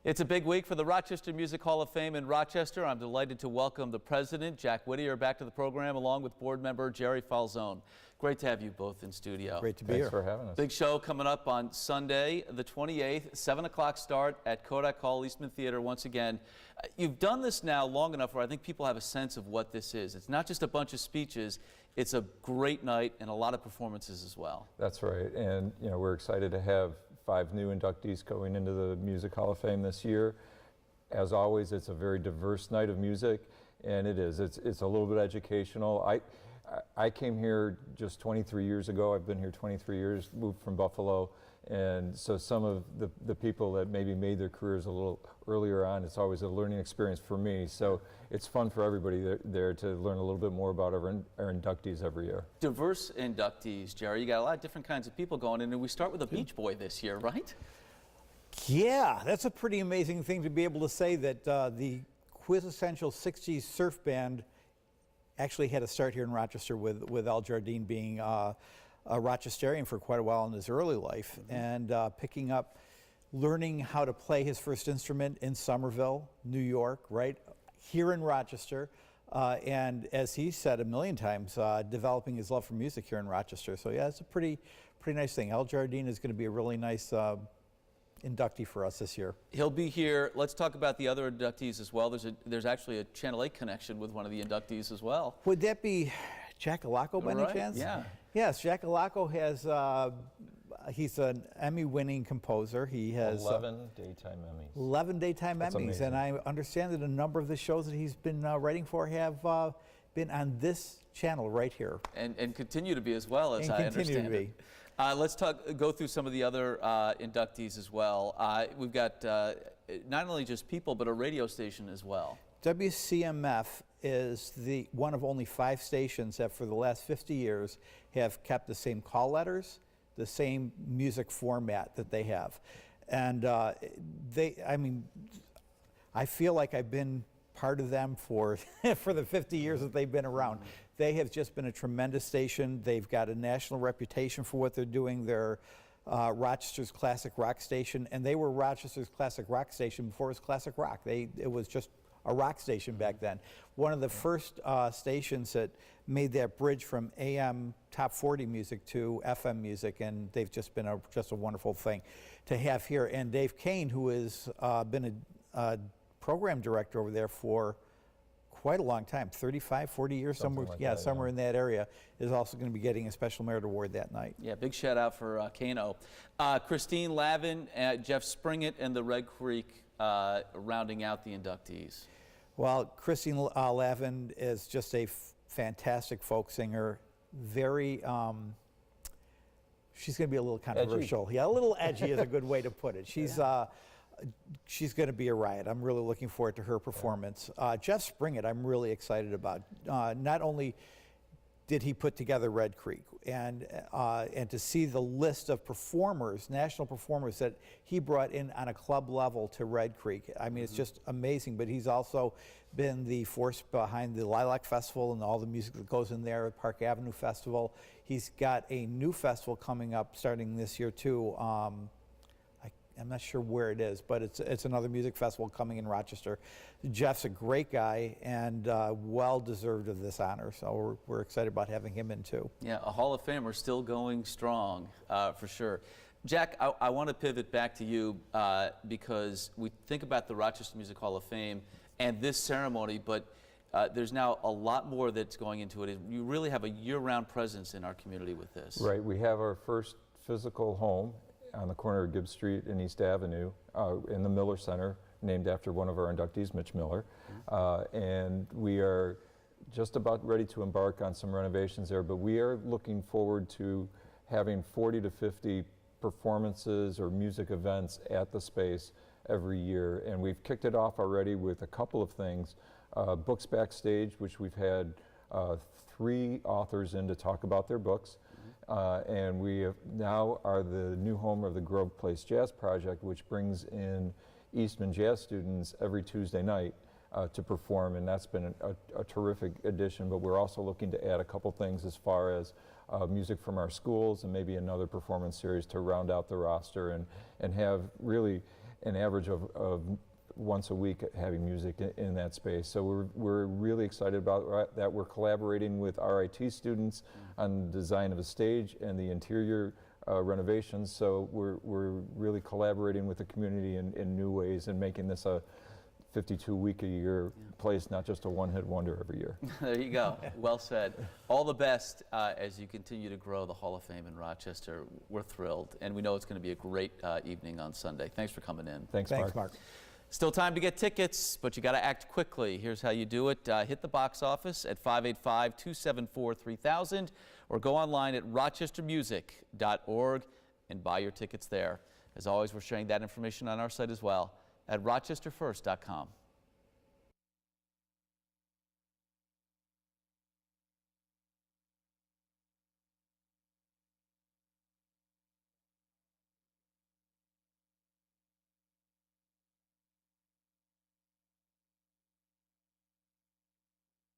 It's a big week for the Rochester Music Hall of Fame in Rochester. I'm delighted to welcome the president, Jack Whittier, back to the program, along with board member Jerry Falzone. Great to have you both in studio. Great to be here. Thanks for having us. Big show coming up on Sunday, the 28th, 7 o'clock start at Kodak Hall, Eastman Theater once again. You've done this now long enough where I think people have a sense of what this is. It's not just a bunch of speeches. It's a great night and a lot of performances as well. That's right. And, you know, we're excited to have 5 new inductees going into the Music Hall of Fame this year. As always, it's a very diverse night of music, and it is. It's a little bit educational. I came here just 23 years ago. I've been here 23 years, moved from Buffalo, and so some of the people that maybe made their careers a little earlier on, it's always a learning experience for me. So it's fun for everybody there to learn a little bit more about our inductees every year. Diverse inductees, Jerry. You got a lot of different kinds of people going in, and we start with a Beach Boy this year, right? Yeah, that's a pretty amazing thing to be able to say that the quintessential 60s surf band actually had a start here in Rochester with Al Jardine being a Rochesterian for quite a while in his early life, and picking up, learning how to play his first instrument in Somerville, New York, right here in Rochester, and as he said a million times, developing his love for music here in Rochester. So yeah, it's a pretty nice thing. Al Jardine is going to be a really nice inductee for us this year. He'll be here. Let's talk about the other inductees as well. There's actually a Channel 8 connection with one of the inductees as well. Would that be Jack Alaco by any chance? Yeah. Yes, Jack Alaco has, he's an Emmy-winning composer. He has 11 daytime Emmys. 11 daytime Emmys, amazing. and I understand that a number of the shows that he's been writing for have been on this channel right here. And continue to be as well, as I understand it. Let's go through some of the other inductees as well. We've got not only just people, but a radio station as well. WCMF is one of only 5 stations that for the last 50 years have kept the same call letters, the same music format that they have. And I mean, I feel like I've been part of them for the 50 years that they've been around. They have just been a tremendous station. They've got a national reputation for what they're doing. They're Rochester's classic rock station, and they were Rochester's classic rock station before it was classic rock. It was just a rock station back then. One of the first stations that made that bridge from AM top 40 music to FM music, and they've just been just a wonderful thing to have here. And Dave Kane, who has been a program director over there for quite a long time, 35, 40 years, somewhere in that area, is also going to be getting a Special Merit Award that night. Yeah, big shout out for Kano. Christine Lavin, Jeff Springett, and the Red Creek rounding out the inductees. Well, Christine Lavin is just a fantastic folk singer, very, she's going to be a little controversial. Edgy. Yeah, a little edgy is a good way to put it. She's going to be a riot. I'm really looking forward to her performance. Jeff Springett, I'm really excited about. Not only did he put together Red Creek, and to see the list of performers, national performers that he brought in on a club level to Red Creek. I mean, it's just amazing. But he's also been the force behind the Lilac Festival and all the music that goes in there, Park Avenue Festival. He's got a new festival coming up starting this year too. I'm not sure where it is, but it's another music festival coming in Rochester. Jeff's a great guy and well deserved of this honor, so we're excited about having him in too. Yeah, a Hall of Famer still going strong for sure. Jack, I want to pivot back to you because we think about the Rochester Music Hall of Fame and this ceremony, but there's now a lot more that's going into it. You really have a year-round presence in our community with this. Right, we have our first physical home on the corner of Gibbs Street and East Avenue in the Miller Center, named after one of our inductees, Mitch Miller. And we are just about ready to embark on some renovations there, but we are looking forward to having 40 to 50 performances or music events at the space every year. And we've kicked it off already with a couple of things. Books Backstage, which we've had 3 authors in to talk about their books. And we now are the new home of the Grove Place Jazz Project, which brings in Eastman jazz students every Tuesday night to perform, and that's been a terrific addition. But we're also looking to add a couple things as far as music from our schools and maybe another performance series to round out the roster and have really an average of once a week having music in that space. So we're really excited about that. We're collaborating with RIT students on the design of a stage and the interior renovations. So we're really collaborating with the community in new ways and making this a 52-week-a-year place, not just a one-hit wonder every year. There you go. Well said. All the best as you continue to grow the Hall of Fame in Rochester. We're thrilled, and we know it's going to be a great evening on Sunday. Thanks for coming in. Thanks, Mark. Still time to get tickets, but you got to act quickly. Here's how you do it. Hit the box office at 585-274-3000 or go online at rochestermusic.org and buy your tickets there. As always, we're sharing that information on our site as well at rochesterfirst.com.